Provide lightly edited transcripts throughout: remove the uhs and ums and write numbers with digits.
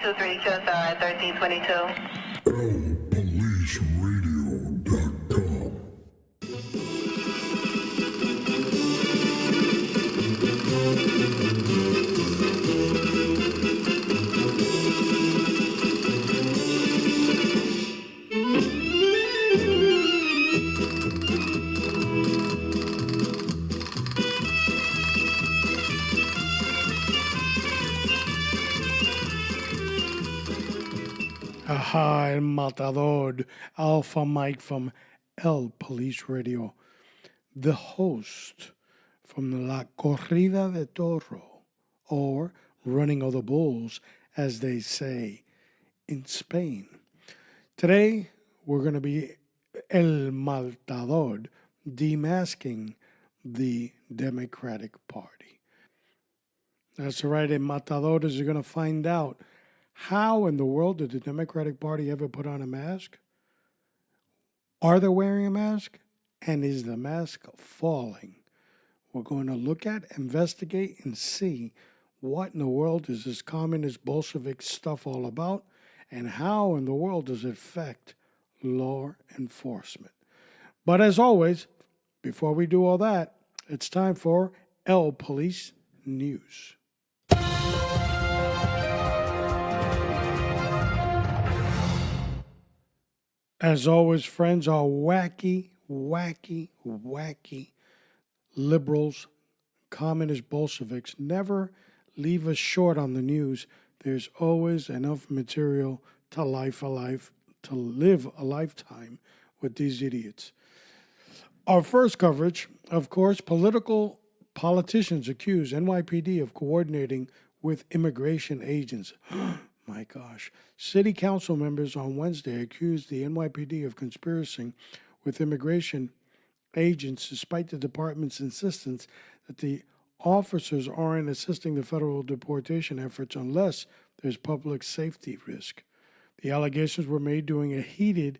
23 QSR 1322. LPoliceRadio.com. Aha, el matador, Alpha Mike from El Police Radio, the host from La Corrida de Toro, or Running of the Bulls, as they say in Spain. Today, we're going to be El Matador, demasking the Democratic Party. That's right, El Matador is going to find out how in the world did the Democratic Party ever put on a mask? Are they wearing a mask? And is the mask falling? We're going to look at, investigate, and see what in the world is this communist Bolshevik stuff all about, and how in the world does it affect law enforcement. But as always, before we do all that, it's time for El Police News. As always, friends, our wacky liberals, communist Bolsheviks never leave us short on the news. There's always enough material to live a lifetime with these idiots. Our first coverage, of course, politicians accuse NYPD of coordinating with immigration agents. My gosh. City council members on Wednesday accused the NYPD of conspiring with immigration agents despite the department's insistence that the officers aren't assisting the federal deportation efforts unless there's public safety risk. The allegations were made during a heated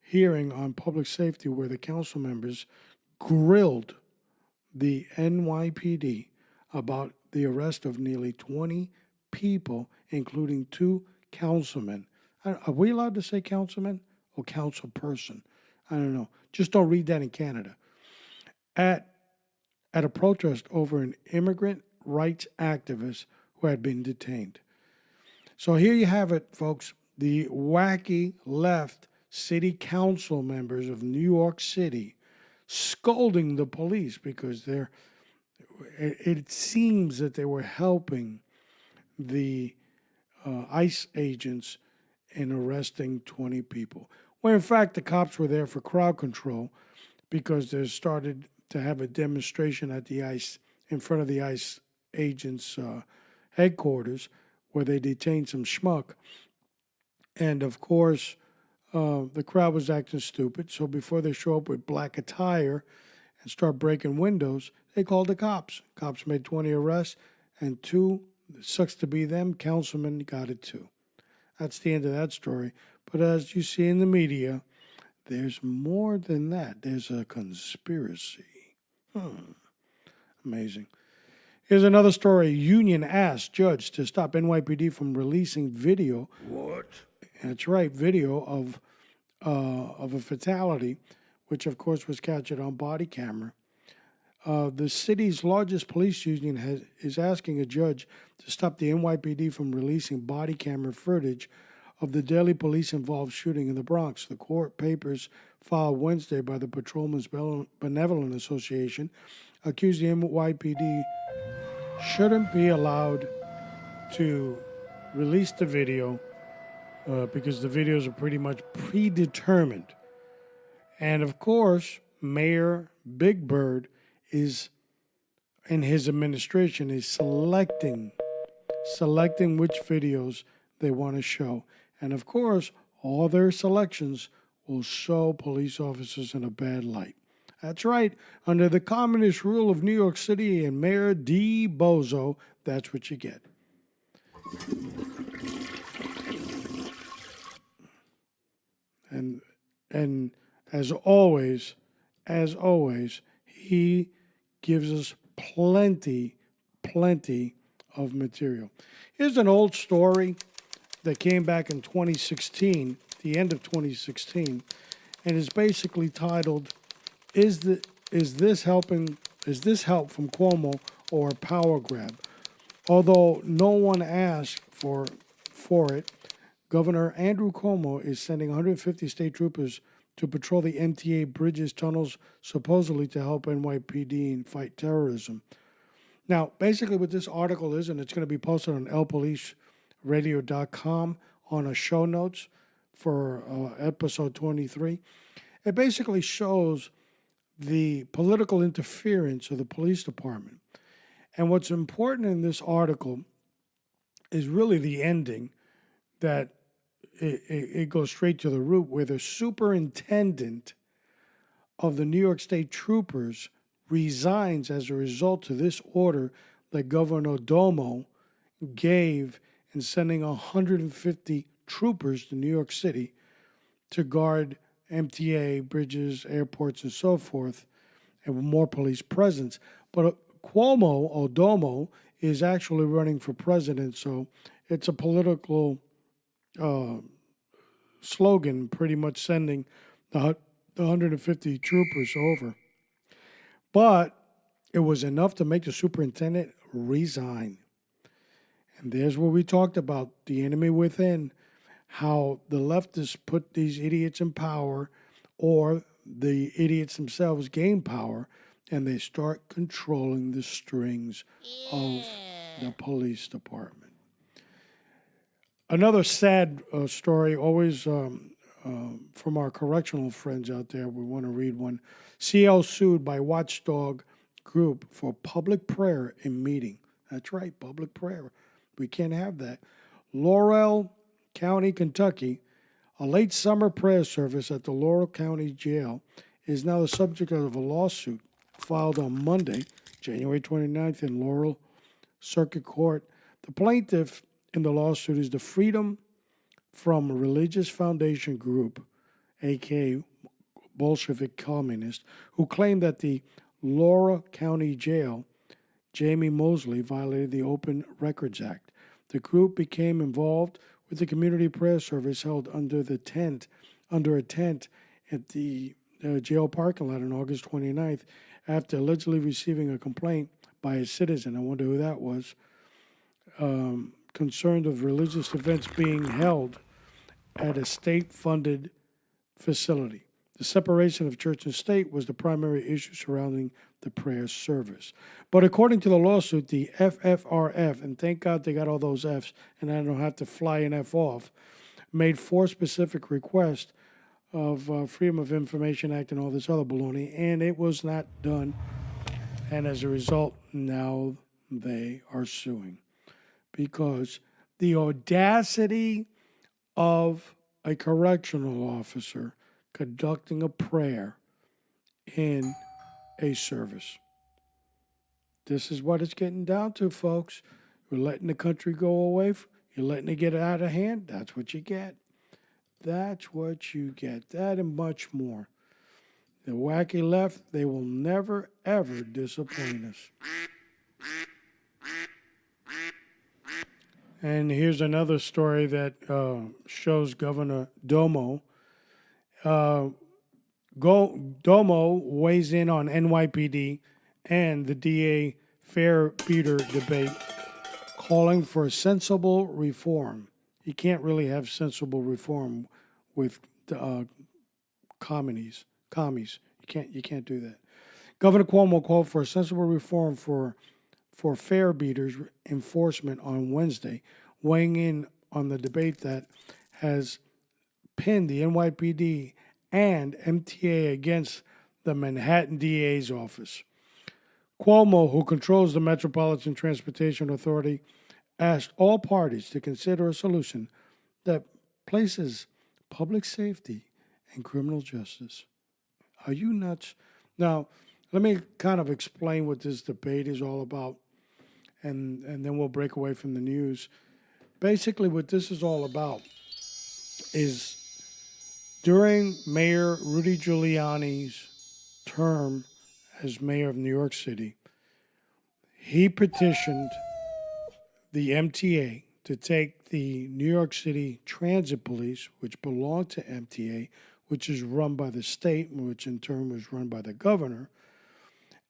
hearing on public safety where the council members grilled the NYPD about the arrest of nearly 20 people, including 2 councilmen. Are we allowed to say councilman or council person? I don't know. Just don't read that in Canada. At a protest over an immigrant rights activist who had been detained. So here you have it, folks. The wacky left city council members of New York City scolding the police because it seems that they were helping the ICE agents in arresting 20 people. When in fact the cops were there for crowd control because they started to have a demonstration at the ICE, in front of the ICE agents' headquarters, where they detained some schmuck. And of course, the crowd was acting stupid, so before they show up with black attire and start breaking windows, they called the cops. Cops made 20 arrests, and 2, sucks to be them, councilmen got it too. That's the end of that story. But as you see in the media, there's more than that. There's a conspiracy. Amazing. Here's another story. Union asked judge to stop NYPD from releasing video. What? That's right, video of a fatality, which of course was captured on body camera. The city's largest police union is asking a judge to stop the NYPD from releasing body camera footage of the deadly police-involved shooting in the Bronx. The court papers filed Wednesday by the Patrolmen's Benevolent Association accused the NYPD shouldn't be allowed to release the video because the videos are pretty much predetermined. And of course, Mayor Big Bird is, in his administration, is selecting which videos they want to show. And of course, all their selections will show police officers in a bad light. That's right. Under the communist rule of New York City and Mayor D. Bozo, that's what you get. And as always, he gives us plenty of material. Here's an old story that came back in 2016, the end of 2016, and is basically titled, Is this help from Cuomo or a power grab? Although no one asked for it, Governor Andrew Cuomo is sending 150 state troopers to patrol the MTA bridges, tunnels, supposedly to help NYPD fight terrorism. Now, basically what this article is, and it's going to be posted on LPoliceRadio.com on a show notes for episode 23, it basically shows the political interference of the police department. And what's important in this article is really the ending, that it goes straight to the root, where the superintendent of the New York State Troopers resigns as a result of this order that Governor Duomo gave in sending 150 troopers to New York City to guard MTA, bridges, airports, and so forth, and with more police presence. But Cuomo, or Duomo, is actually running for president, so it's a political slogan, pretty much sending the 150 troopers over. But it was enough to make the superintendent resign. And there's where we talked about the enemy within, how the leftists put these idiots in power, or the idiots themselves gain power, and they start controlling the strings of the police department. Another sad story, always from our correctional friends out there. We want to read one. CL sued by watchdog group for public prayer in meeting. That's right, public prayer. We can't have that. Laurel County, Kentucky, a late summer prayer service at the Laurel County Jail is now the subject of a lawsuit filed on Monday, January 29th, in Laurel Circuit Court. The plaintiff in the lawsuit is the Freedom from Religious Foundation Group, a.k.a. Bolshevik Communist, who claimed that the Laurel County Jail, Jamie Mosley, violated the Open Records Act. The group became involved with the community prayer service held under a tent at the jail parking lot on August 29th after allegedly receiving a complaint by a citizen, I wonder who that was, concerned of religious events being held at a state-funded facility. The separation of church and state was the primary issue surrounding the prayer service. But according to the lawsuit, the FFRF, and thank God they got all those Fs and I don't have to fly an F off, made 4 specific requests of Freedom of Information Act and all this other baloney, and it was not done. And as a result, now they are suing, because the audacity of a correctional officer conducting a prayer in a service. This is what it's getting down to, folks. You're letting the country go away. You're letting it get out of hand. That's what you get. That's what you get. That and much more. The wacky left, they will never, ever disappoint us. And here's another story that shows Governor Duomo. Duomo weighs in on NYPD and the DA fare beater debate, calling for sensible reform. You can't really have sensible reform with commies. You can't do that. Governor Cuomo called for a sensible reform for fare beaters enforcement on Wednesday, weighing in on the debate that has pinned the NYPD and MTA against the Manhattan DA's office. Cuomo, who controls the Metropolitan Transportation Authority, asked all parties to consider a solution that places public safety and criminal justice. Are you nuts? Now, let me kind of explain what this debate is all about, and then we'll break away from the news. Basically, what this is all about is during Mayor Rudy Giuliani's term as mayor of New York City, he petitioned the MTA to take the New York City Transit Police, which belonged to MTA, which is run by the state, which in turn was run by the governor,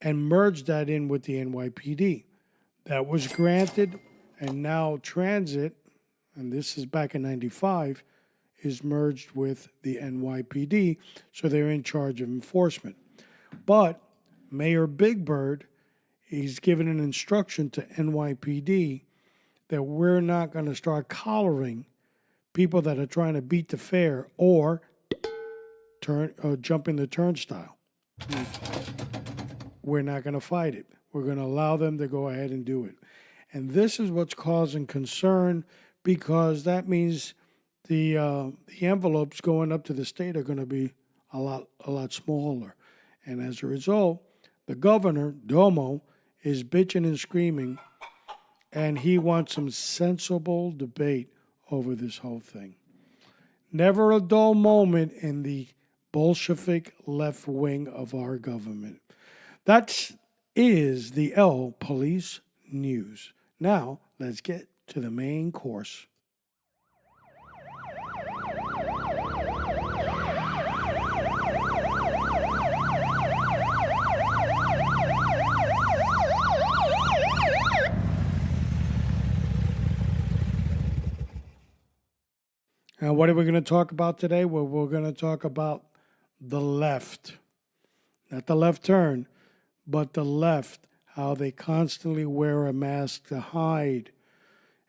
and merged that in with the NYPD. That was granted, and now transit, and this is back in 95, is merged with the NYPD, so they're in charge of enforcement. But Mayor Big Bird, he's given an instruction to NYPD that we're not going to start collaring people that are trying to beat the fare or jumping the turnstile. We're not going to fight it. We're going to allow them to go ahead and do it. And this is what's causing concern, because that means the envelopes going up to the state are going to be a lot smaller. And as a result, the governor, Duomo, is bitching and screaming, and he wants some sensible debate over this whole thing. Never a dull moment in the Bolshevik left wing of our government. That is the LPolice news. Now, let's get to the main course. Now, what are we going to talk about today? Well, we're going to talk about the left. Not the left turn, but the left, how they constantly wear a mask to hide.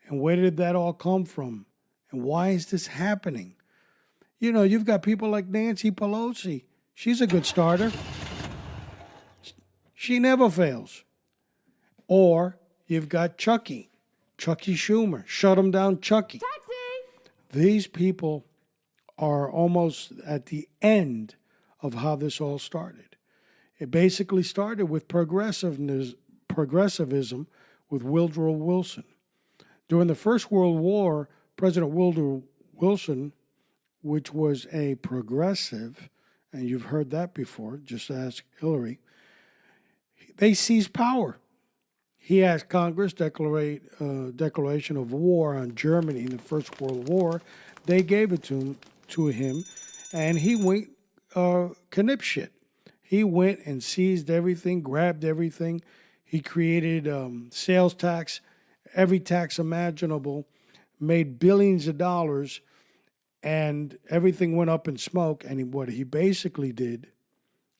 And where did that all come from? And why is this happening? You know, you've got people like Nancy Pelosi. She's a good starter. She never fails. Or you've got Chucky Schumer. Shut him down, Chucky. These people are almost at the end of how this all started. It basically started with progressivism with Woodrow Wilson. During the First World War, President Woodrow Wilson, which was a progressive, and you've heard that before, just ask Hillary, they seized power. He asked Congress declaration of war on Germany in the First World War. They gave it to him, and he went knipshit. He went and seized everything, grabbed everything. He created sales tax, every tax imaginable, made billions of dollars, and everything went up in smoke. And what he basically did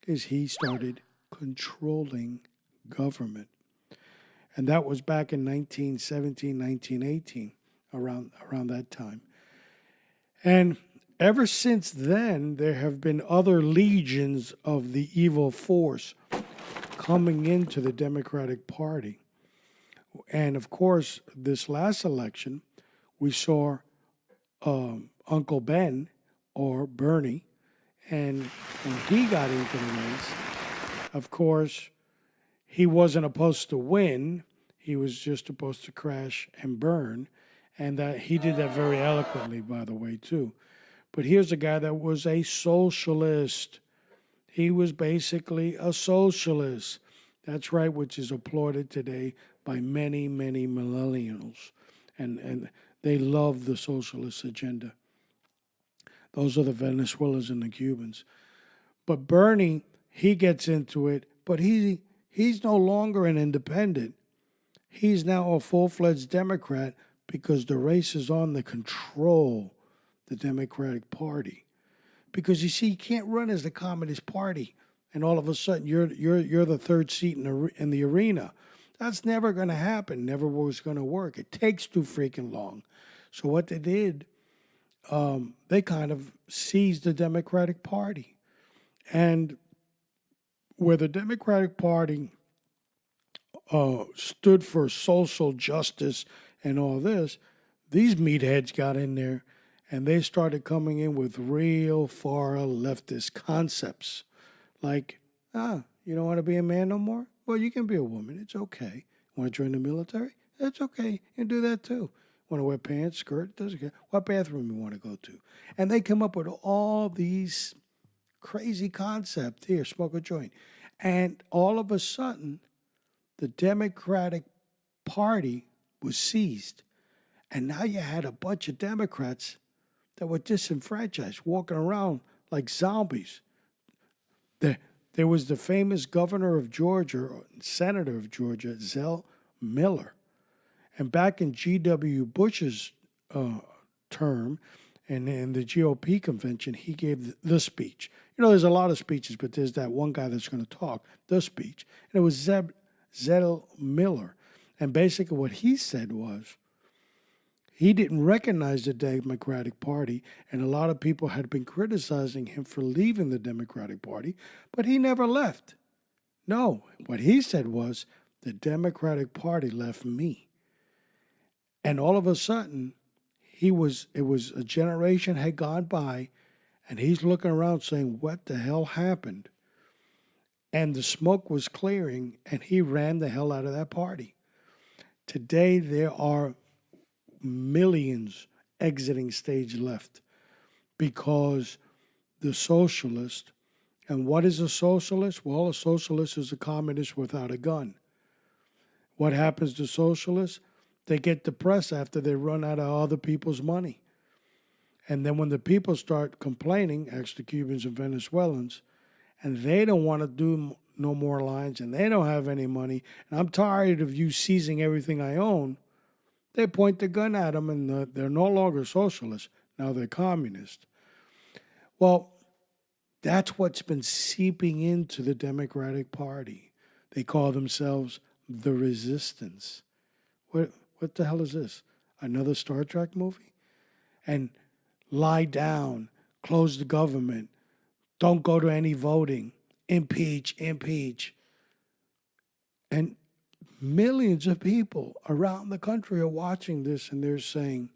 is he started controlling government. And that was back in 1917, 1918, around that time. And ever since then, there have been other legions of the evil force coming into the Democratic Party. And of course, this last election, we saw Uncle Ben, or Bernie, and when he got into the race, of course, he wasn't supposed to win. He was just supposed to crash and burn. And that he did that very eloquently, by the way, too. But here's a guy that was a socialist. He was basically a socialist. That's right, which is applauded today by many, many millennials. And they love the socialist agenda. Those are the Venezuelans and the Cubans. But Bernie, he gets into it, but he's no longer an independent. He's now a full-fledged Democrat because the race is on to control the Democratic Party. Because you see, you can't run as the Communist Party and all of a sudden you're the third seat in the arena. That's never going to happen. Never was going to work. It takes too freaking long. So what they did, they kind of seized the Democratic Party. And where the Democratic Party stood for social justice and all this, these meatheads got in there and they started coming in with real far leftist concepts. Like, you don't want to be a man no more? Well, you can be a woman. It's okay. Want to join the military? It's okay. You can do that too. Want to wear pants, skirt? Doesn't care. What bathroom you want to go to? And they come up with all these crazy concepts. Here, smoke a joint. And all of a sudden, the Democratic Party was seized. And now you had a bunch of Democrats that were disenfranchised, walking around like zombies. There was the famous governor of Georgia, or senator of Georgia, Zell Miller. And back in G.W. Bush's term and in the GOP convention, he gave the speech. You know, there's a lot of speeches, but there's that one guy that's going to talk, the speech. And it was Zell Miller. And basically what he said was, he didn't recognize the Democratic Party, and a lot of people had been criticizing him for leaving the Democratic Party, but he never left. No, what he said was, the Democratic Party left me. And all of a sudden, it was a generation had gone by, and he's looking around saying, what the hell happened? And the smoke was clearing, and he ran the hell out of that party. Today, there are millions exiting stage left because the socialist, and what is a socialist? Well, a socialist is a communist without a gun. What happens to socialists? They get depressed after they run out of other people's money. And then when the people start complaining, actually Cubans and Venezuelans, and they don't want to do no more lines and they don't have any money, and I'm tired of you seizing everything I own, they point the gun at them, and they're no longer socialists. Now they're communist. Well, that's what's been seeping into the Democratic Party. They call themselves the Resistance. What the hell is this? Another Star Trek movie? And lie down, close the government, don't go to any voting, impeach, impeach. And millions of people around the country are watching this, and they're saying,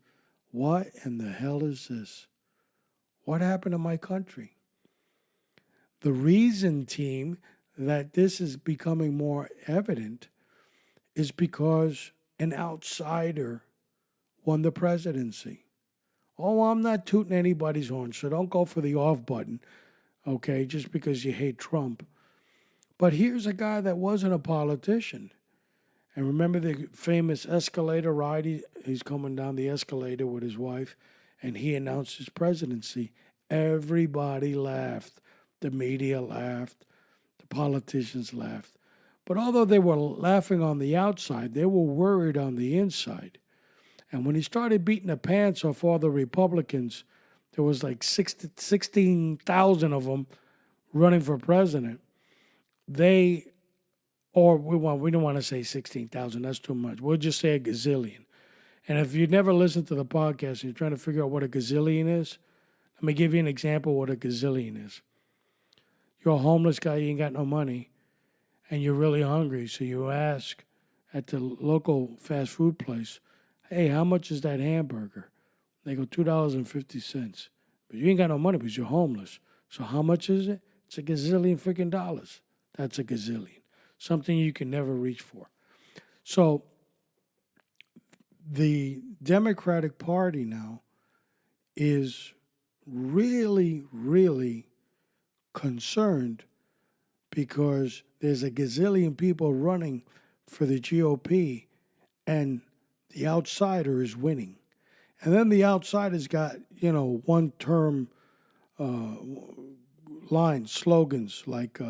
what in the hell is this? What happened to my country? The reason, team, that this is becoming more evident is because an outsider won the presidency. Oh, I'm not tooting anybody's horn, so don't go for the off button, okay, just because you hate Trump. But here's a guy that wasn't a politician. And remember the famous escalator ride? He's coming down the escalator with his wife, and he announced his presidency. Everybody laughed. The media laughed. The politicians laughed. But although they were laughing on the outside, they were worried on the inside. And when he started beating the pants off all the Republicans, there was like 16,000 of them running for president. We don't want to say 16,000. That's too much. We'll just say a gazillion. And if you've never listened to the podcast and you're trying to figure out what a gazillion is, let me give you an example of what a gazillion is. You're a homeless guy, you ain't got no money, and you're really hungry. So you ask at the local fast food place, hey, how much is that hamburger? They go $2.50. But you ain't got no money because you're homeless. So how much is it? It's a gazillion freaking dollars. That's a gazillion. Something you can never reach for. So the Democratic Party now is really, really concerned because there's a gazillion people running for the GOP and the outsider is winning. And then the outsider's got, one-term lines, slogans like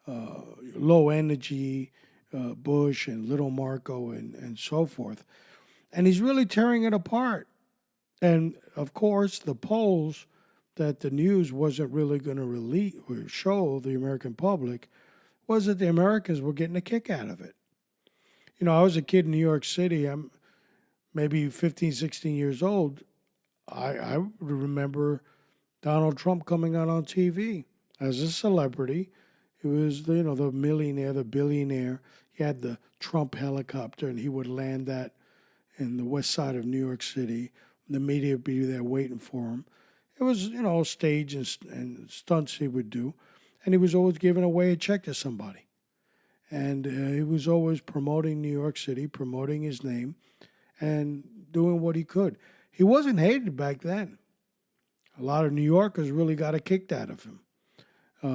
low energy, Bush and Little Marco and so forth. And he's really tearing it apart. And, of course, the polls that the news wasn't really going to release or show the American public was that the Americans were getting a kick out of it. I was a kid in New York City. I'm maybe 15, 16 years old. I remember Donald Trump coming out on TV as a celebrity. It was, the millionaire, the billionaire. He had the Trump helicopter, and he would land that in the west side of New York City. The media would be there waiting for him. It was, stage and stunts he would do. And he was always giving away a check to somebody. And he was always promoting New York City, promoting his name, and doing what he could. He wasn't hated back then. A lot of New Yorkers really got a kick out of him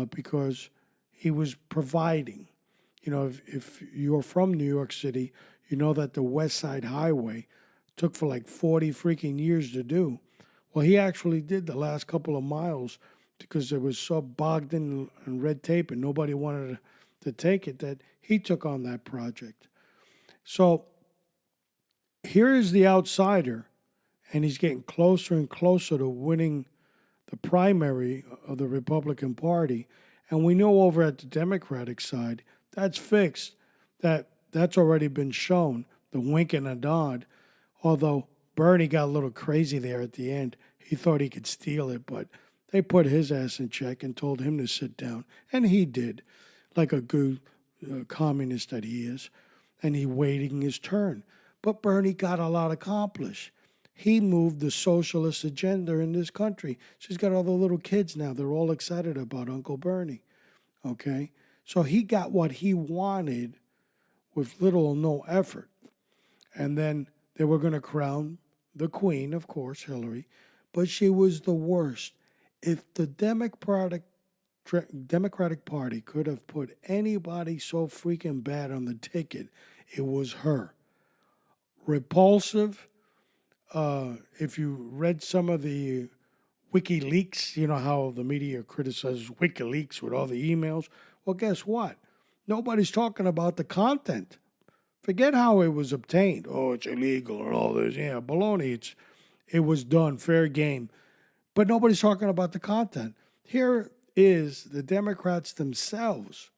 because he was providing. If you're from New York City, you know that the West Side Highway Took for like 40 freaking years to do. Well, he actually did the last couple of miles because it was so bogged in red tape and nobody wanted to take it that he took on that project. So here is the outsider, and he's getting closer and closer to winning the primary of the Republican Party. And we know over at the Democratic side, that's fixed. That's already been shown, the wink and a nod. Although Bernie got a little crazy there at the end. He thought he could steal it, but they put his ass in check and told him to sit down. And he did, like a good communist that he is. And he waiting his turn. But Bernie got a lot accomplished. He moved the socialist agenda in this country. She's got all the little kids now. They're all excited about Uncle Bernie. Okay? So he got what he wanted with little or no effort. And then they were going to crown the queen, of course, Hillary, but she was the worst. If the Democratic Party could have put anybody so freaking bad on the ticket, it was her. Repulsive. If you read some of the WikiLeaks, you know how the media criticizes WikiLeaks with all the emails. Well, guess what? Nobody's talking about the content. Forget how it was obtained. Oh, it's illegal and all this. Yeah, baloney. It was done, fair game. But nobody's talking about the content. Here is the Democrats themselves,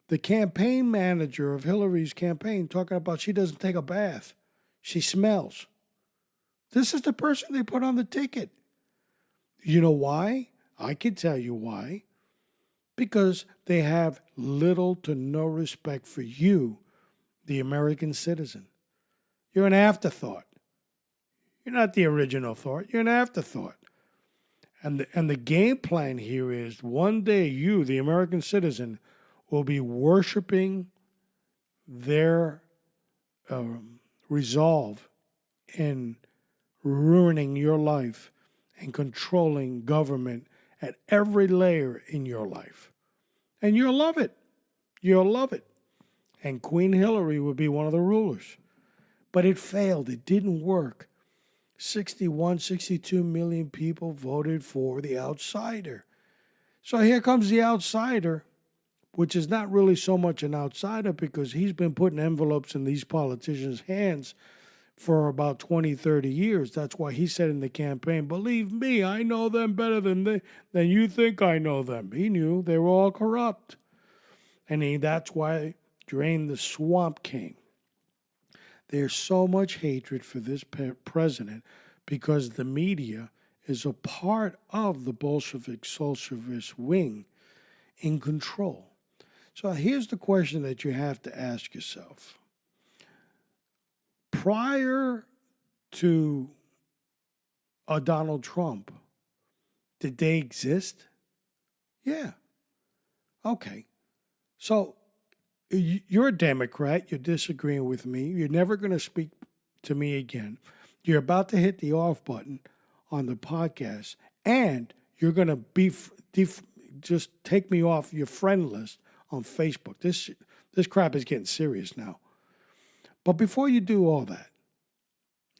the campaign manager of Hillary's campaign, talking about she doesn't take a bath. She smells. This is the person they put on the ticket. You know why? I can tell you why. Because they have little to no respect for you, the American citizen. You're an afterthought. You're not the original thought. You're an afterthought. And the game plan here is one day you, the American citizen, will be worshiping their resolve in ruining your life and controlling government at every layer in your life. And you'll love it. You'll love it. And Queen Hillary would be one of the rulers. But it failed. It didn't work. 61, 62 million people voted for the outsider. So here comes the outsider, which is not really so much an outsider because he's been putting envelopes in these politicians' hands for about 20, 30 years. That's why he said in the campaign, believe me, I know them better than you think I know them. He knew they were all corrupt. And that's why Drain the Swamp came. There's so much hatred for this president because the media is a part of the Bolshevik socialist wing in control. So here's the question that you have to ask yourself. Prior to Donald Trump, did they exist? Yeah. Okay. So you're a Democrat. You're disagreeing with me. You're never going to speak to me again. You're about to hit the off button on the podcast, and you're going to just take me off your friend list on Facebook. This crap is getting serious now. But before you do all that,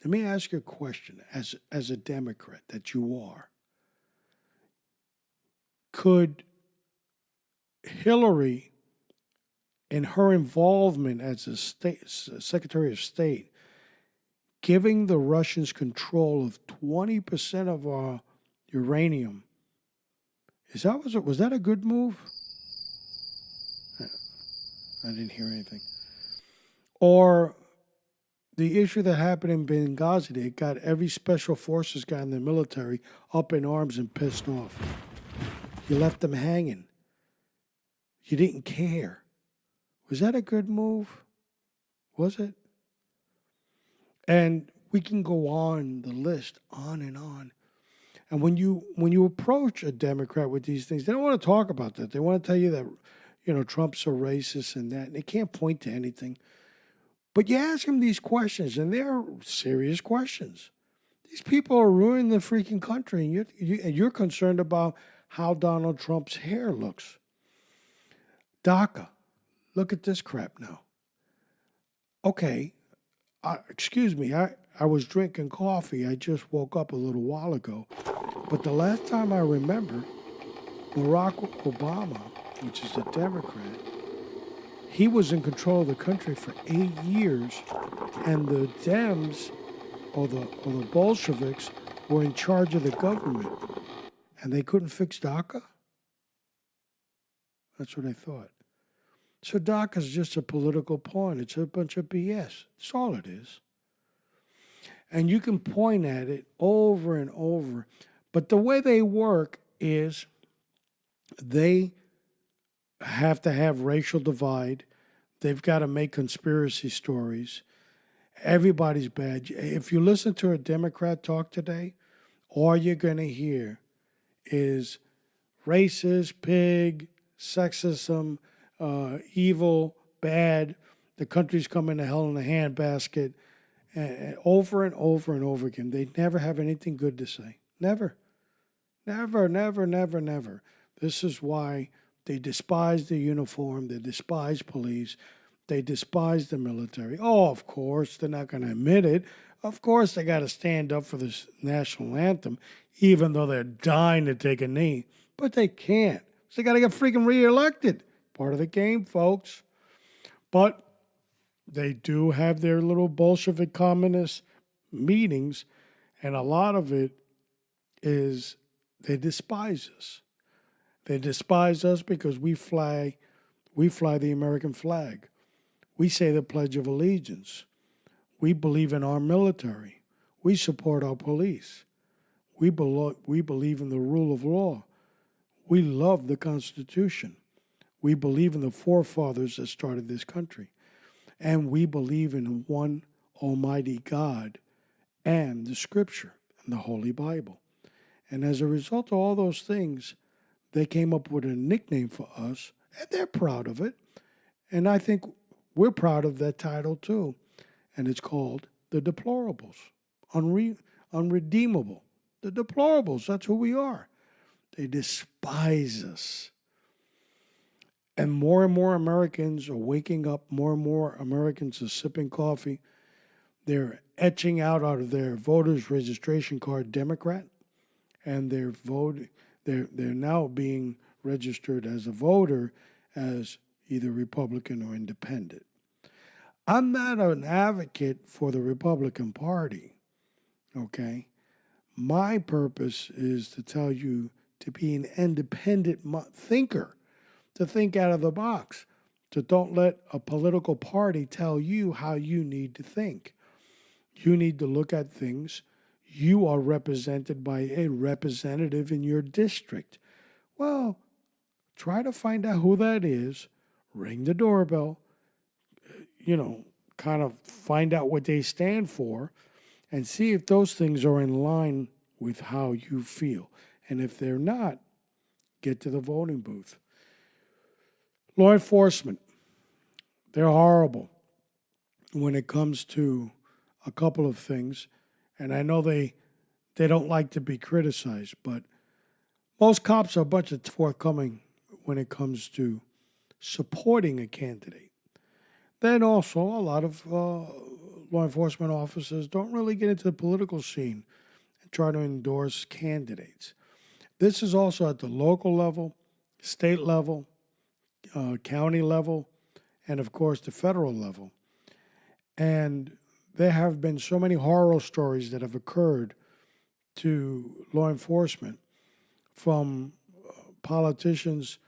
let me ask you a question as a Democrat that you are. Could Hillary, in her involvement as a Secretary of State, giving the Russians control of 20% of our uranium, was that a good move? I didn't hear anything. Or the issue that happened in Benghazi, they got every special forces guy in the military up in arms and pissed off. You left them hanging. You didn't care. Was that a good move? Was it? And we can go on the list, on and on. And when you approach a Democrat with these things, they don't want to talk about that. They want to tell you that, Trump's a racist and that, and they can't point to anything. But you ask them these questions, and they're serious questions. These people are ruining the freaking country, and you're concerned about how Donald Trump's hair looks. DACA. Look at this crap now. Okay, excuse me, I was drinking coffee. I just woke up a little while ago. But the last time I remember, Barack Obama, which is a Democrat, he was in control of the country for 8 years, and the Dems or the Bolsheviks were in charge of the government, and they couldn't fix DACA? That's what I thought. So DACA is just a political pawn. It's a bunch of BS. That's all it is. And you can point at it over and over. But the way they work is they have to have racial divide. They've got to make conspiracy stories. Everybody's bad. If you listen to a Democrat talk today, all you're going to hear is racist, pig, sexism, evil, bad, the country's coming to hell in a handbasket, over and over and over again. They never have anything good to say. Never. Never, never, never, never. This is why they despise the uniform, they despise police, they despise the military. Oh, of course, they're not going to admit it. Of course, they got to stand up for this national anthem, even though they're dying to take a knee. But they can't. So they got to get freaking reelected. Part of the game, folks. But they do have their little Bolshevik communist meetings, and a lot of it is they despise us. They despise us because we fly the American flag. We say the Pledge of Allegiance. We believe in our military. We support our police. We believe in the rule of law. We love the Constitution. We believe in the forefathers that started this country. And we believe in one almighty God and the Scripture and the Holy Bible. And as a result of all those things, they came up with a nickname for us, and they're proud of it. And I think we're proud of that title too. And it's called the Deplorables, unredeemable. The Deplorables, that's who we are. They despise us. And more Americans are waking up. More and more Americans are sipping coffee. They're etching out of their voters' registration card Democrat, and they're now being registered as a voter as either Republican or Independent. I'm not an advocate for the Republican Party, okay? My purpose is to tell you to be an independent thinker, to think out of the box, to don't let a political party tell you how you need to think. You need to look at things. You are represented by a representative in your district. Well, try to find out who that is, ring the doorbell, kind of find out what they stand for, and see if those things are in line with how you feel. And if they're not, get to the voting booth. Law enforcement, they're horrible when it comes to a couple of things. And I know they don't like to be criticized, but most cops are a bunch of forthcoming when it comes to supporting a candidate. Then also a lot of law enforcement officers don't really get into the political scene and try to endorse candidates. This is also at the local level, state level, county level, and of course the federal level. And there have been so many horror stories that have occurred to law enforcement, from politicians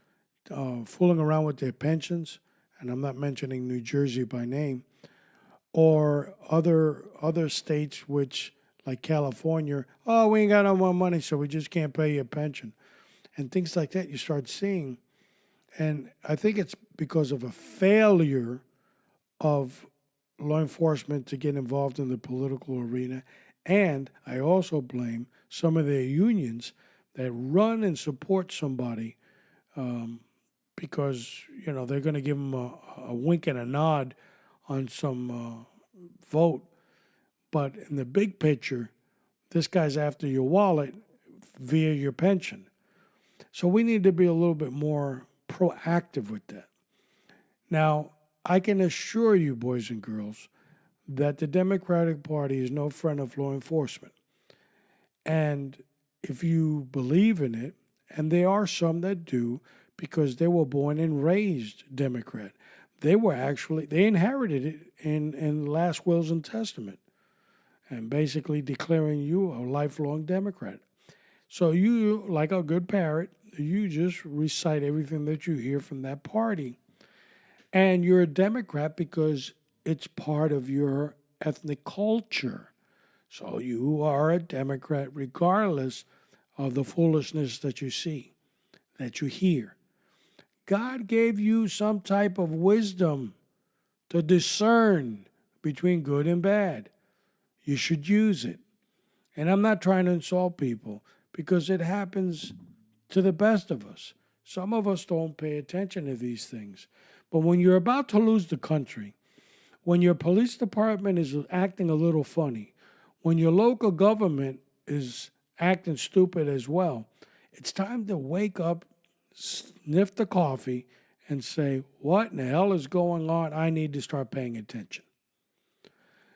fooling around with their pensions, and I'm not mentioning New Jersey by name, or other states which, like California, oh, we ain't got no more money, so we just can't pay your pension. And things like that you start seeing. And I think it's because of a failure of law enforcement to get involved in the political arena. And I also blame some of their unions that run and support somebody because, they're going to give them a wink and a nod on some vote. But in the big picture, this guy's after your wallet via your pension. So we need to be a little bit more proactive with that. Now, I can assure you, boys and girls, that the Democratic Party is no friend of law enforcement. And if you believe in it, and there are some that do, because they were born and raised Democrat. They inherited it in last wills and testament, and basically declaring you a lifelong Democrat. So you, like a good parrot, you just recite everything that you hear from that party. And you're a Democrat because it's part of your ethnic culture. So you are a Democrat regardless of the foolishness that you see, that you hear. God gave you some type of wisdom to discern between good and bad. You should use it. And I'm not trying to insult people because it happens to the best of us. Some of us don't pay attention to these things. But when you're about to lose the country, when your police department is acting a little funny, when your local government is acting stupid as well, it's time to wake up, sniff the coffee, and say, what in the hell is going on? I need to start paying attention.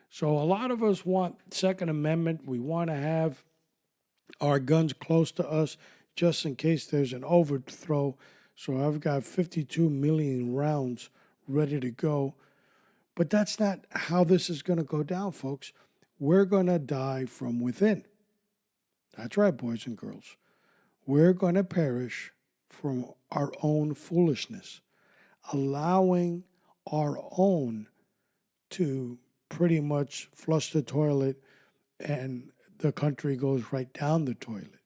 So a lot of us want Second Amendment. We want to have our guns close to us just in case there's an overthrow. So I've got 52 million rounds ready to go. But that's not how this is going to go down, folks. We're going to die from within. That's right, boys and girls. We're going to perish from our own foolishness, allowing our own to pretty much flush the toilet and the country goes right down the toilet.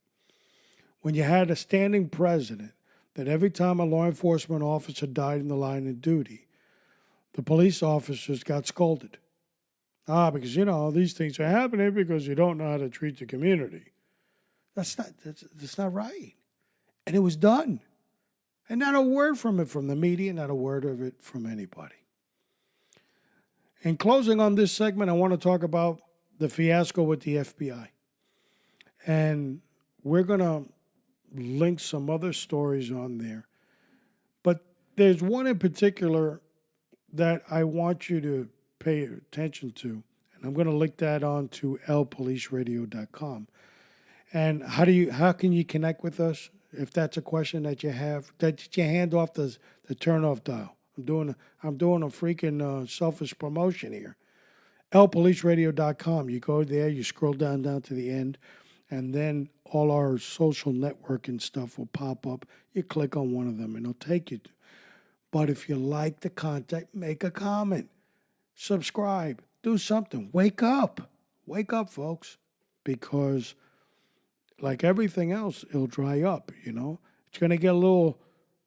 When you had a standing president that every time a law enforcement officer died in the line of duty, the police officers got scolded. Because, these things are happening because you don't know how to treat the community. That's not right. And it was done. And not a word from it from the media, not a word of it from anybody. In closing on this segment, I want to talk about the fiasco with the FBI. And we're going to link some other stories on there. But there's one in particular that I want you to pay attention to. And I'm going to link that on to LPoliceRadio.com. And how can you connect with us? If that's a question that you have, that you hand off the turn off dial. I'm doing a freaking selfish promotion here. LPoliceRadio.com. You go there, you scroll down to the end, and then all our social networking stuff will pop up. You click on one of them, and it'll take you to. But if you like the content, make a comment, subscribe, do something. Wake up, folks, because like everything else, it'll dry up. It's going to get a little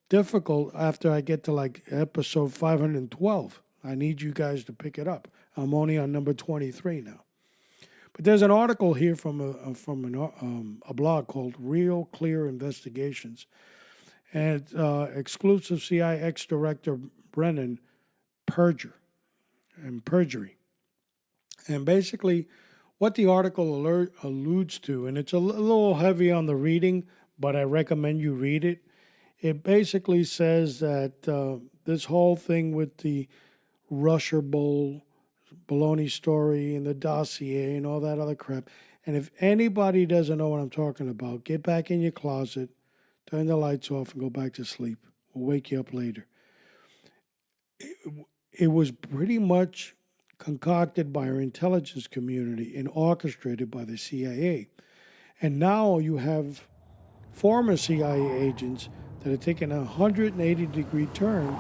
difficult after I get to like episode 512. I need you guys to pick it up. I'm only on number 23 now. But there's an article here from a blog called Real Clear Investigations. And exclusive CIA ex-director Brennan perjury. And basically what the article alludes to, and it's a little heavy on the reading, but I recommend you read it. It basically says that this whole thing with the Russia Bowl baloney story and the dossier and all that other crap, and if anybody doesn't know what I'm talking about, get back in your closet, turn the lights off, and go back to sleep. We'll wake you up later. It was pretty much concocted by our intelligence community and orchestrated by the CIA. And now you have former CIA agents that are taking a 180-degree turn,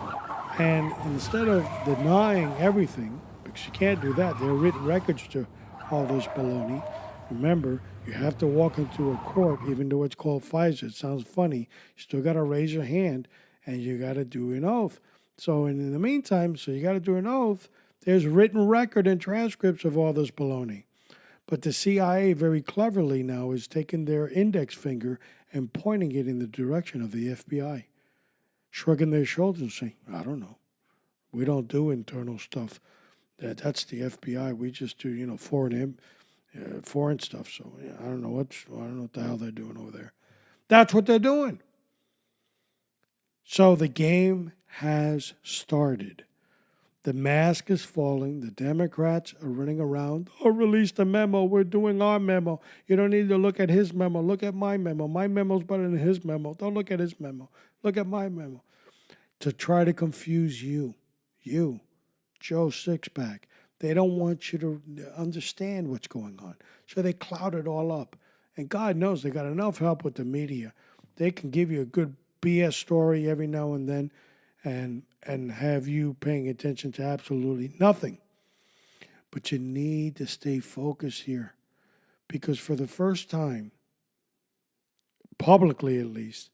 and instead of denying everything, because you can't do that, there are written records to all this baloney. Remember, you have to walk into a court, even though it's called FISA. It sounds funny. You still got to raise your hand, and you got to do an oath. So in the meantime, you got to do an oath. There's written record and transcripts of all this baloney. But the CIA very cleverly now is taking their index finger and pointing it in the direction of the FBI, shrugging their shoulders and saying, I don't know. We don't do internal stuff. That's the FBI. We just do, foreign stuff. So I don't know what the hell they're doing over there. That's what they're doing. So the game has started. The mask is falling. The Democrats are running around. Oh, release the memo. We're doing our memo. You don't need to look at his memo. Look at my memo. My memo's better than his memo. Don't look at his memo. Look at my memo. To try to confuse you, Joe Sixpack. They don't want you to understand what's going on. So they cloud it all up. And God knows they got enough help with the media. They can give you a good BS story every now and then and have you paying attention to absolutely nothing. But you need to stay focused here. Because for the first time, publicly at least,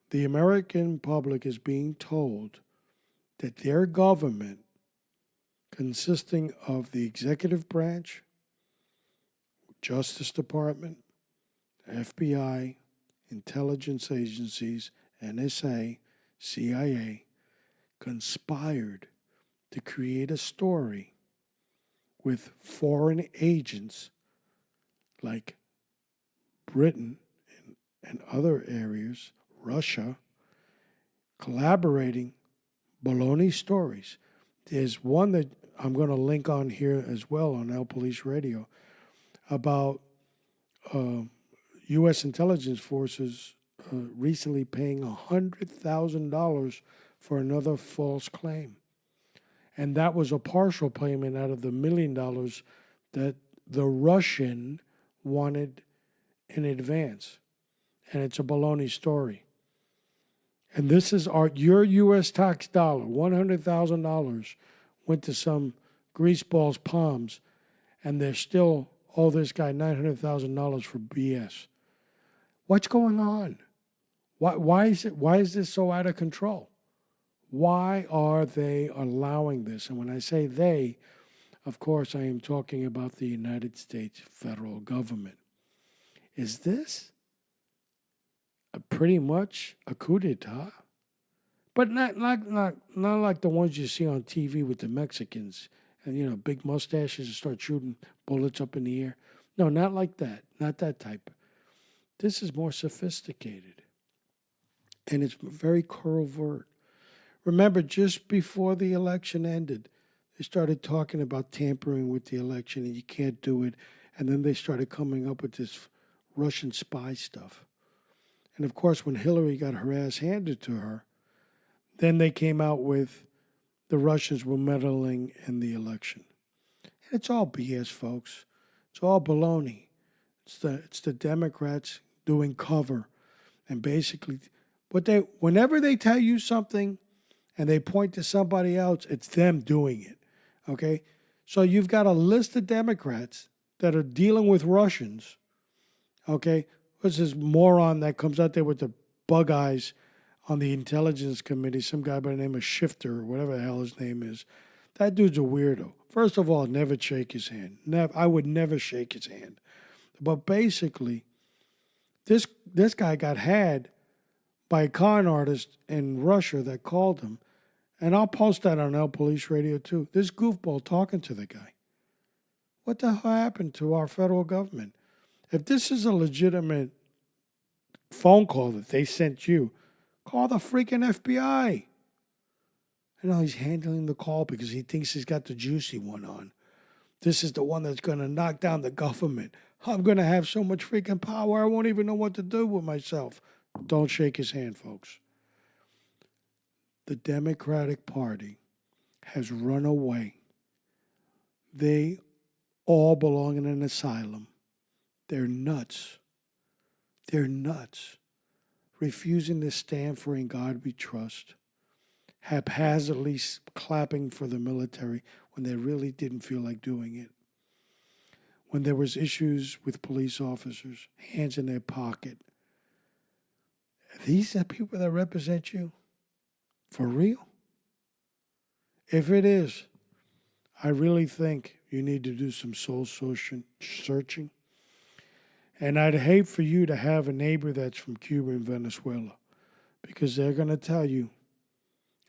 the American public is being told that their government, consisting of the executive branch, Justice Department, FBI, intelligence agencies, NSA, CIA, conspired to create a story with foreign agents like Britain and other areas, Russia, collaborating baloney stories. There's one that I'm going to link on here as well on LPolice Radio about U.S. intelligence forces recently paying $100,000 for another false claim. And that was a partial payment out of the $1 million that the Russian wanted in advance. And it's a baloney story. And this is your U.S. tax dollar, $100,000 went to some greaseball's palms, and they're still owe this guy $900,000 for BS. What's going on? Why is this so out of control? Why are they allowing this? And when I say they, of course, I am talking about the United States federal government. Is this pretty much a coup d'etat? But not like the ones you see on TV with the Mexicans and, big mustaches and start shooting bullets up in the air. No, not like that. Not that type. This is more sophisticated. And it's very covert. Remember, just before the election ended, they started talking about tampering with the election and you can't do it. And then they started coming up with this Russian spy stuff. And of course, when Hillary got her ass handed to her, then they came out with the Russians were meddling in the election. And it's all BS, folks. It's all baloney. It's the Democrats doing cover. And basically, whenever they tell you something and they point to somebody else, it's them doing it. Okay? So you've got a list of Democrats that are dealing with Russians. Okay? What's this moron that comes out there with the bug eyes on the Intelligence Committee, some guy by the name of Shifter, or whatever the hell his name is. That dude's a weirdo. First of all, never shake his hand. I would never shake his hand. But basically, this guy got had by a con artist in Russia that called him. And I'll post that on LPolice Radio too. This goofball talking to the guy. What the hell happened to our federal government? If this is a legitimate phone call that they sent you, call the freaking FBI. He's handling the call because he thinks he's got the juicy one on. This is the one that's going to knock down the government. I'm going to have so much freaking power, I won't even know what to do with myself. Don't shake his hand, folks. The Democratic Party has run away. They all belong in an asylum. They're nuts. They're nuts. Refusing to stand for In God We Trust. Haphazardly clapping for the military when they really didn't feel like doing it. When there was issues with police officers, hands in their pocket. Are these the people that represent you? For real? If it is, I really think you need to do some soul searching. And I'd hate for you to have a neighbor that's from Cuba and Venezuela, because they're going to tell you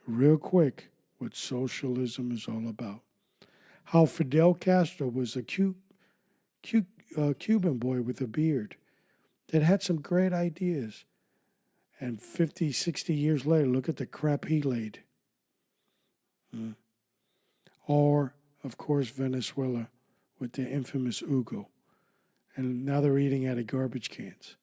real quick what socialism is all about. How Fidel Castro was a Cuban boy with a beard that had some great ideas. And 50, 60 years later, look at the crap he laid. or, of course, Venezuela with their infamous Hugo. And now they're eating out of garbage cans.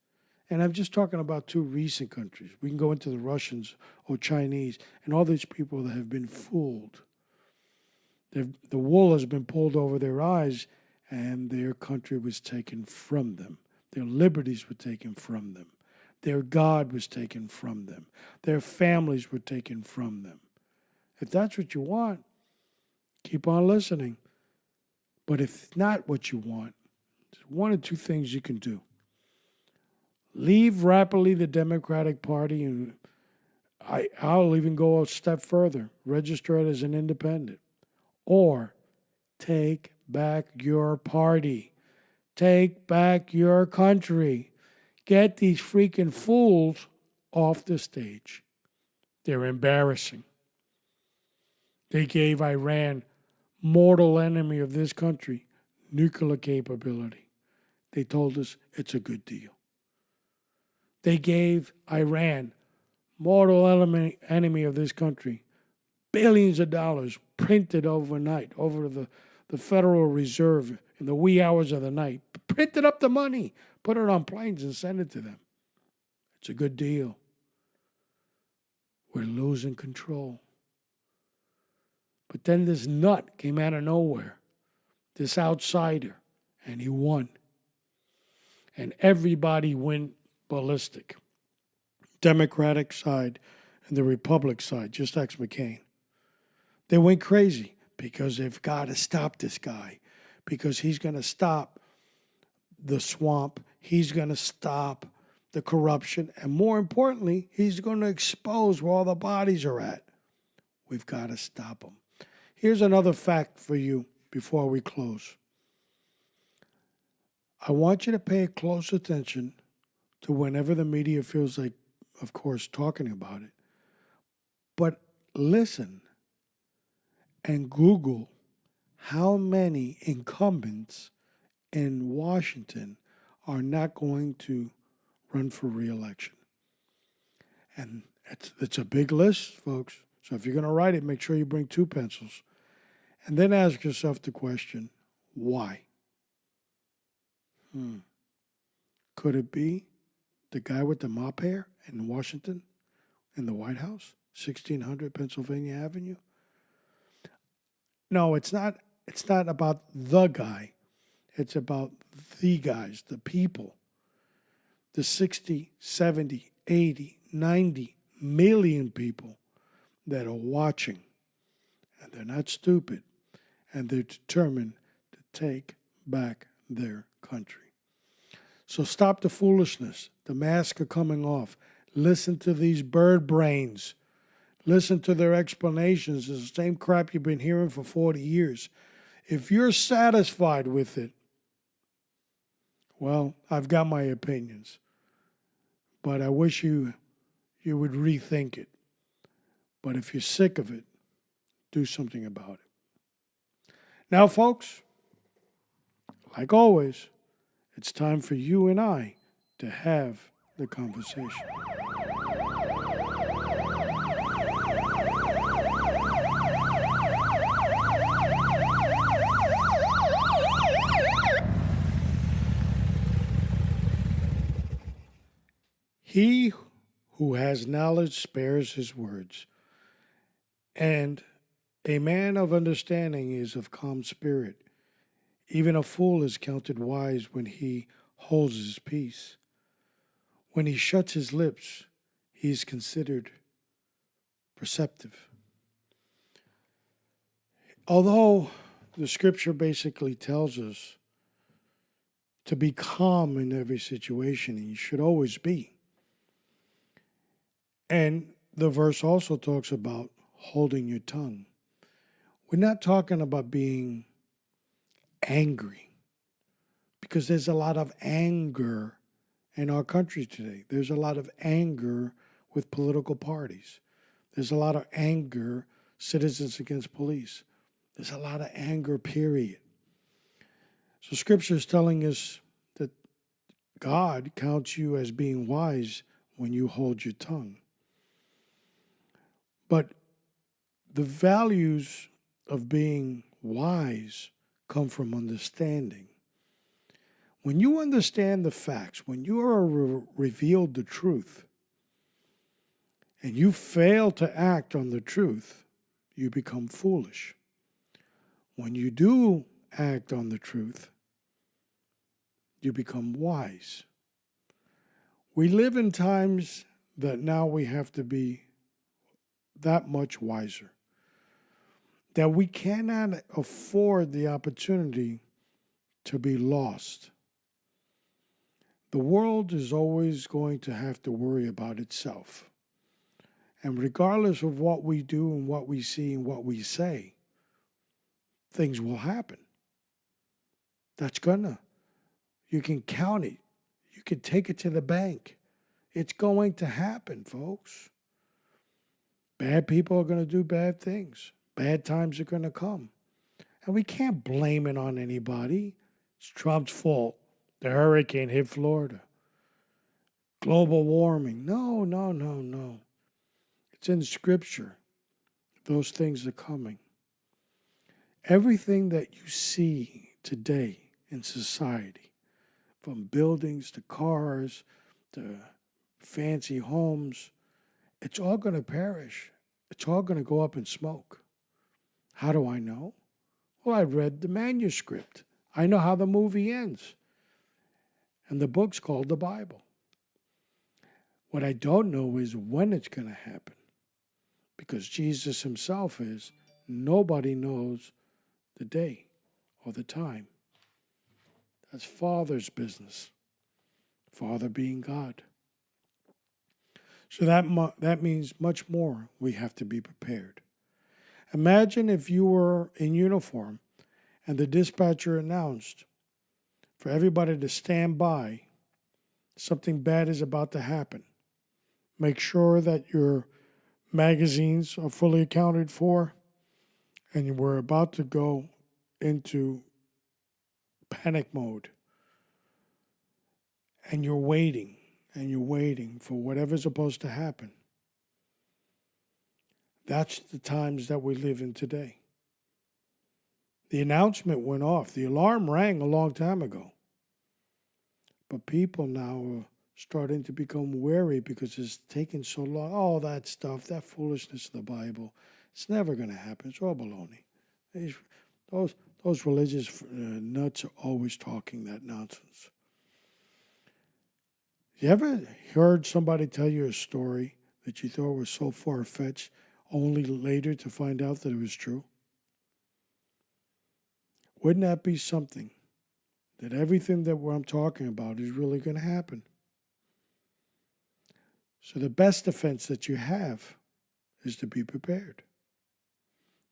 And I'm just talking about two recent countries. We can go into the Russians or Chinese and all these people that have been fooled. The wool has been pulled over their eyes, and their country was taken from them. Their liberties were taken from them. Their God was taken from them. Their families were taken from them. If that's what you want, keep on listening. But if not what you want, there's one or two things you can do. Leave rapidly the Democratic Party, and I'll even go a step further. Register it as an independent. Or take back your party. Take back your country. Get these freaking fools off the stage. They're embarrassing. They gave Iran, mortal enemy of this country, nuclear capability. They told us it's a good deal. They gave Iran, mortal enemy of this country, billions of dollars printed overnight over the Federal Reserve in the wee hours of the night. Printed up the money, put it on planes and sent it to them. It's a good deal. We're losing control. But then this nut came out of nowhere, this outsider, and he won. And everybody went ballistic. Democratic side and the Republic side, just ask McCain. They went crazy because they've got to stop this guy, because he's going to stop the swamp, he's going to stop the corruption, and more importantly, he's going to expose where all the bodies are at. We've got to stop him. Here's another fact for you before we close. I want you to pay close attention to whenever the media feels like, of course, talking about it. But listen and Google how many incumbents in Washington are not going to run for re-election. And it's a big list, folks. So if you're going to write it, make sure you bring 2 pencils. And then ask yourself the question, why? Could it be the guy with the mop hair in Washington, in the White House, 1600 Pennsylvania Avenue? No, it's not about the guy. It's about the guys, the people. The 60, 70, 80, 90 million people that are watching. And they're not stupid. And they're determined to take back their country. So stop the foolishness. The masks are coming off. Listen to these bird brains. Listen to their explanations. It's the same crap you've been hearing for 40 years. If you're satisfied with it, well, I've got my opinions. But I wish you would rethink it. But if you're sick of it, do something about it. Now, folks, like always, it's time for you and I to have the conversation. He who has knowledge spares his words, and a man of understanding is of calm spirit. Even a fool is counted wise when he holds his peace. When he shuts his lips, he is considered perceptive. Although the scripture basically tells us to be calm in every situation, and you should always be. And the verse also talks about holding your tongue. We're not talking about being angry, because there's a lot of anger in our country today. There's a lot of anger with political parties. There's a lot of anger, citizens against police. There's a lot of anger, period. So Scripture is telling us that God counts you as being wise when you hold your tongue. But the values of being wise come from understanding. When you understand the facts, when you are revealed the truth, and you fail to act on the truth, you become foolish. When you do act on the truth, you become wise. We live in times that now we have to be that much wiser, that we cannot afford the opportunity to be lost. The world is always going to have to worry about itself. And regardless of what we do and what we see and what we say, things will happen. You can count it. You can take it to the bank. It's going to happen, folks. Bad people are going to do bad things. Bad times are going to come. And we can't blame it on anybody. It's Trump's fault. The hurricane hit Florida. Global warming. No. It's in Scripture. Those things are coming. Everything that you see today in society, from buildings to cars to fancy homes, it's all going to perish. It's all going to go up in smoke. How do I know? Well, I read the manuscript. I know how the movie ends. And the book's called the Bible. What I don't know is when it's going to happen. Because Jesus himself is, nobody knows the day or the time. That's Father's business. Father being God. So that means much more. We have to be prepared. Imagine if you were in uniform and the dispatcher announced for everybody to stand by. Something bad is about to happen. Make sure that your magazines are fully accounted for, and we're about to go into panic mode. And you're waiting for whatever's supposed to happen. That's the times that we live in today. The announcement went off. The alarm rang a long time ago. But people now are starting to become wary because it's taking so long. All that stuff, that foolishness in the Bible, it's never going to happen. It's all baloney. Those religious nuts are always talking that nonsense. You ever heard somebody tell you a story that you thought was so far-fetched, only later to find out that it was true? Wouldn't that be something? That everything that I'm talking about is really going to happen. So the best defense that you have is to be prepared.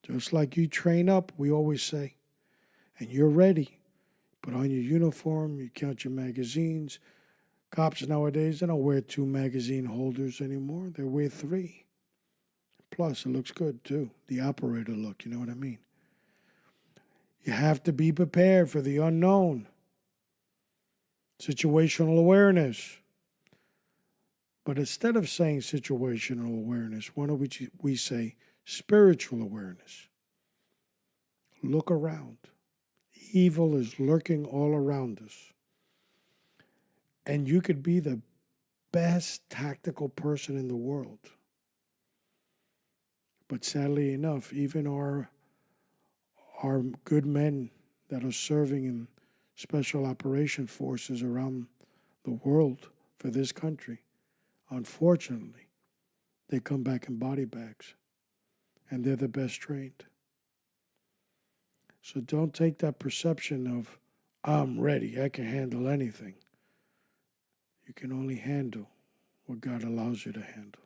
Just like you train up, we always say, and you're ready. Put on your uniform, you count your magazines. Cops nowadays, they don't wear 2 magazine holders anymore. They wear 3. Plus, it looks good, too. The operator look, you know what I mean? You have to be prepared for the unknown. Situational awareness. But instead of saying situational awareness, why don't we say spiritual awareness? Look around. Evil is lurking all around us. And you could be the best tactical person in the world. But sadly enough, even our good men that are serving in special operation forces around the world for this country, unfortunately, they come back in body bags. And they're the best trained. So don't take that perception of, I'm ready, I can handle anything. You can only handle what God allows you to handle.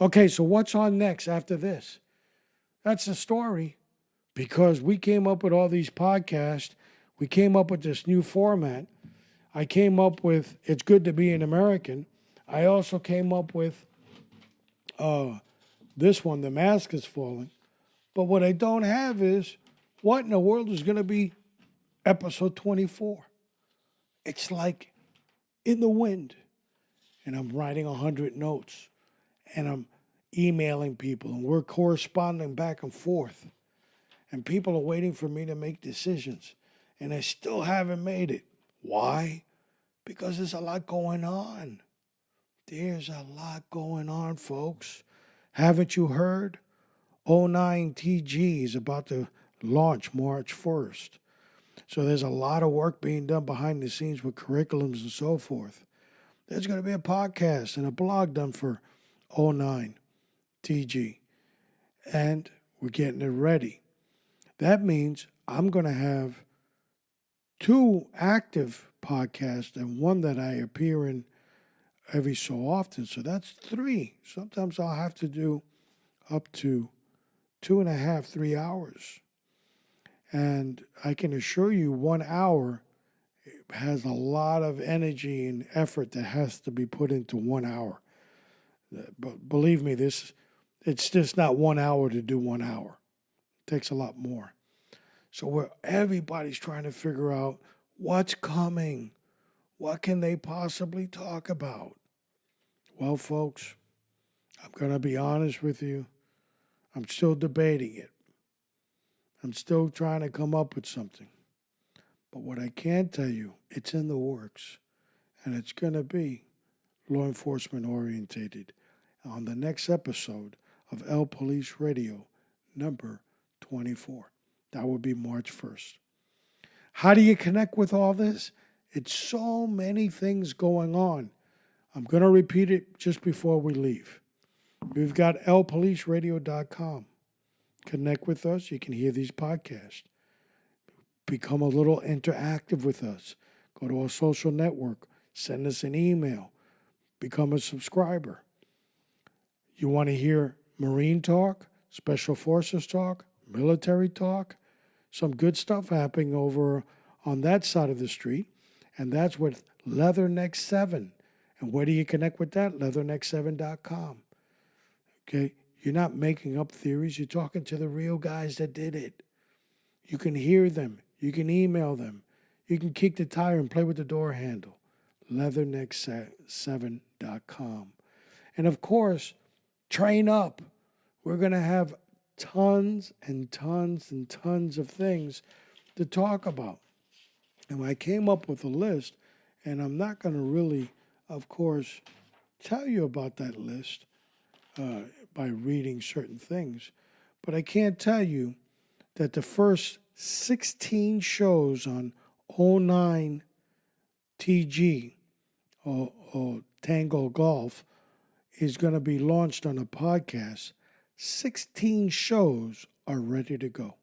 Okay, so what's on next after this? That's the story. Because we came up with all these podcasts. We came up with this new format. I came up with It's Good to Be an American. I also came up with this one, The Mask is Falling. But what I don't have is, what in the world is going to be episode 24? It's like in the wind. And I'm writing 100 notes. And I'm emailing people and we're corresponding back and forth. And people are waiting for me to make decisions. And I still haven't made it. Why? Because there's a lot going on. There's a lot going on, folks. Haven't you heard? 09 TG is about to launch March 1st. So there's a lot of work being done behind the scenes with curriculums and so forth. There's going to be a podcast and a blog done for 09 TG. And we're getting it ready. That means I'm going to have 2 active podcasts and 1 that I appear in every so often. So that's 3. Sometimes I'll have to do up to 2.5, 3 hours. And I can assure you 1 hour has a lot of energy and effort that has to be put into 1 hour. But believe me, it's just not 1 hour to do 1 hour. It takes a lot more. So everybody's trying to figure out what's coming. What can they possibly talk about? Well, folks, I'm going to be honest with you. I'm still debating it. I'm still trying to come up with something. But what I can tell you, it's in the works. And it's going to be law enforcement orientated on the next episode of LPolice Radio number 24. That would be March 1st. How do you connect with all this? It's so many things going on. I'm going to repeat it just before we leave. We've got LPoliceRadio.com. Connect with us. You can hear these podcasts. Become a little interactive with us. Go to our social network. Send us an email. Become a subscriber. You want to hear Marine talk, Special Forces talk, military talk, some good stuff happening over on that side of the street, and that's with Leatherneck 7. And where do you connect with that? Leatherneck7.com. Okay? You're not making up theories. You're talking to the real guys that did it. You can hear them. You can email them. You can kick the tire and play with the door handle. Leatherneck7.com. And of course, train up. We're going to have tons and tons and tons of things to talk about. And I came up with a list, and I'm not going to really, of course, tell you about that list by reading certain things. But I can't tell you that the first 16 shows on 09 TG or Tango Golf is going to be launched on a podcast. 16 shows are ready to go.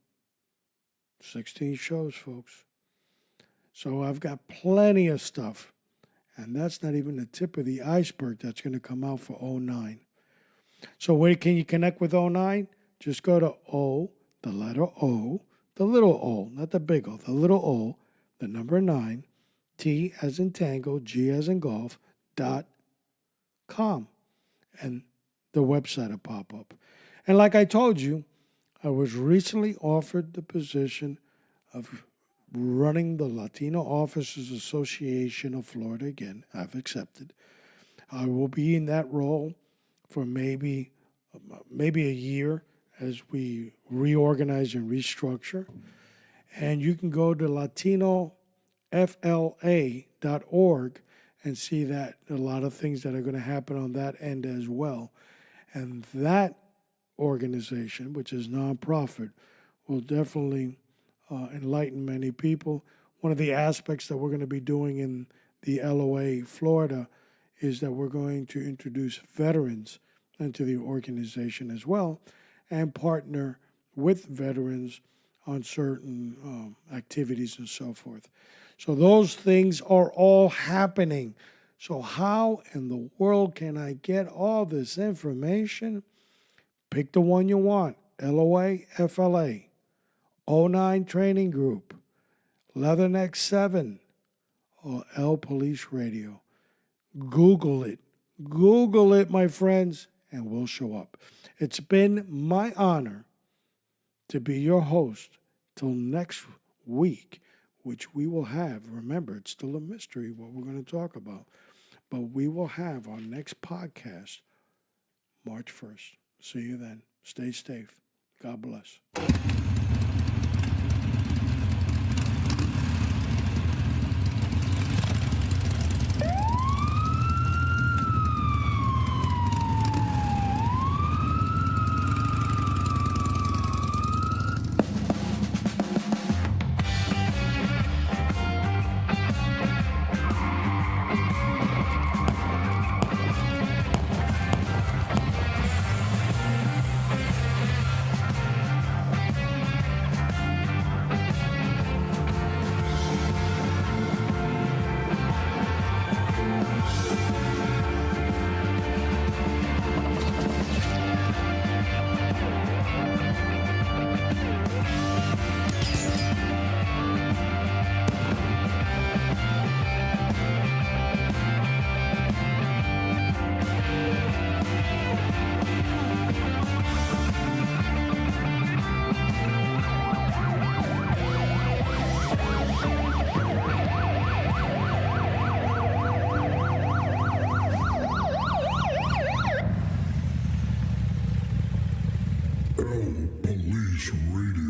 16 shows, folks. So I've got plenty of stuff. And that's not even the tip of the iceberg that's going to come out for 09. So where can you connect with 09? Just go to O, the letter O, the little O, not the big O, the little O, the number 9, T as in tango, G as in golf, .com. And the website will pop up. And like I told you, I was recently offered the position of running the Latino Officers Association of Florida again. I've accepted. I will be in that role for maybe a year as we reorganize and restructure. And you can go to latinofla.org and see that a lot of things that are going to happen on that end as well. And that organization, which is nonprofit, will definitely enlighten many people. One of the aspects that we're going to be doing in the LOA, Florida, is that we're going to introduce veterans into the organization as well and partner with veterans on certain activities and so forth. So those things are all happening. So how in the world can I get all this information? Pick the one you want. LOA, FLA, 09 Training Group, Leatherneck 7, or LPolice Radio. Google it. Google it, my friends, and we'll show up. It's been my honor to be your host till next week, which we will have. Remember, it's still a mystery what we're going to talk about. But we will have our next podcast March 1st. See you then. Stay safe. God bless. LPolice Radio.